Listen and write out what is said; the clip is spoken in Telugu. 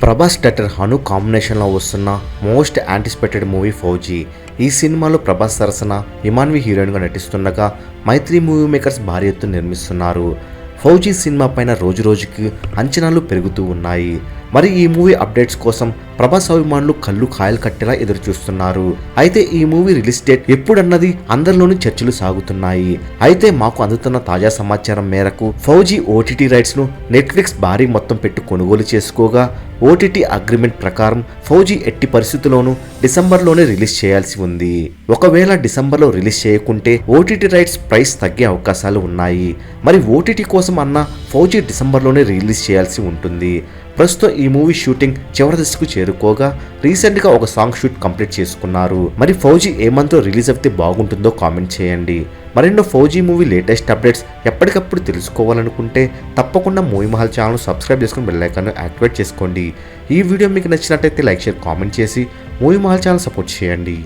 ప్రభాస్ డైరెక్టర్ హను కాంబినేషన్లో వస్తున్న మోస్ట్ యాంటిసిపేటెడ్ మూవీ ఫౌజీ. ఈ సినిమాలో ప్రభాస్ సరసన ఇమాన్వి హీరోయిన్గా నటిస్తుండగా మైత్రి మూవీ మేకర్స్ భారీ ఎత్తున నిర్మిస్తున్నారు. ఫౌజీ సినిమా పైన రోజు రోజుకి అంచనాలు పెరుగుతూ ఉన్నాయి. మరి ఈ మూవీ అప్డేట్స్ కోసం ప్రభాస్ అభిమానులు కళ్ళు కాయలు కట్టేలా ఎదురు చూస్తున్నారు. అయితే ఈ మూవీ రిలీజ్ డేట్ ఎప్పుడన్నది అందరిలోనూ చర్చలు సాగుతున్నాయి. అయితే మాకు అందుతున్న తాజా సమాచారం మేరకు ఫౌజీ ఓటీటీ రైట్స్ ను నెట్ఫ్లిక్స్ భారీ మొత్తం పెట్టి కొనుగోలు చేసుకోగా ఓటీటీ అగ్రిమెంట్ ప్రకారం ఫౌజీ ఎట్టి పరిస్థితుల్లోనూ డిసెంబర్లోనే రిలీజ్ చేయాల్సి ఉంది. ఒకవేళ డిసెంబర్లో రిలీజ్ చేయకుంటే ఓటీటీ రైట్స్ ప్రైస్ తగ్గే అవకాశాలు ఉన్నాయి. మరి ఓటీటీ కోసం అన్న ఫౌజీ డిసెంబర్లోనే రిలీజ్ చేయాల్సి ఉంటుంది. ప్రస్తుతం ఈ మూవీ షూటింగ్ చివరి దశకు చేరుకోగా రీసెంట్ గా ఒక సాంగ్ షూట్ కంప్లీట్ చేసుకున్నారు. మరి ఫౌజీ ఏ మంత్ లో రిలీజ్ అయితే బాగుంటుందో కామెంట్ చేయండి. మరెన్నో ఫౌజీ మూవీ లేటెస్ట్ అప్డేట్స్ ఎప్పటికప్పుడు తెలుసుకోవాలనుకుంటే తప్పకుండా మూవీ మహల్ ఛానల్ సబ్స్క్రైబ్ చేసుకుని బెల్ ఐకాన్ యాక్టివేట్ చేసుకోండి. ఈ వీడియో మీకు నచ్చినట్టయితే లైక్ షేర్ కామెంట్ చేసి మూవీ మహల్ ఛానల్ సపోర్ట్ చేయండి.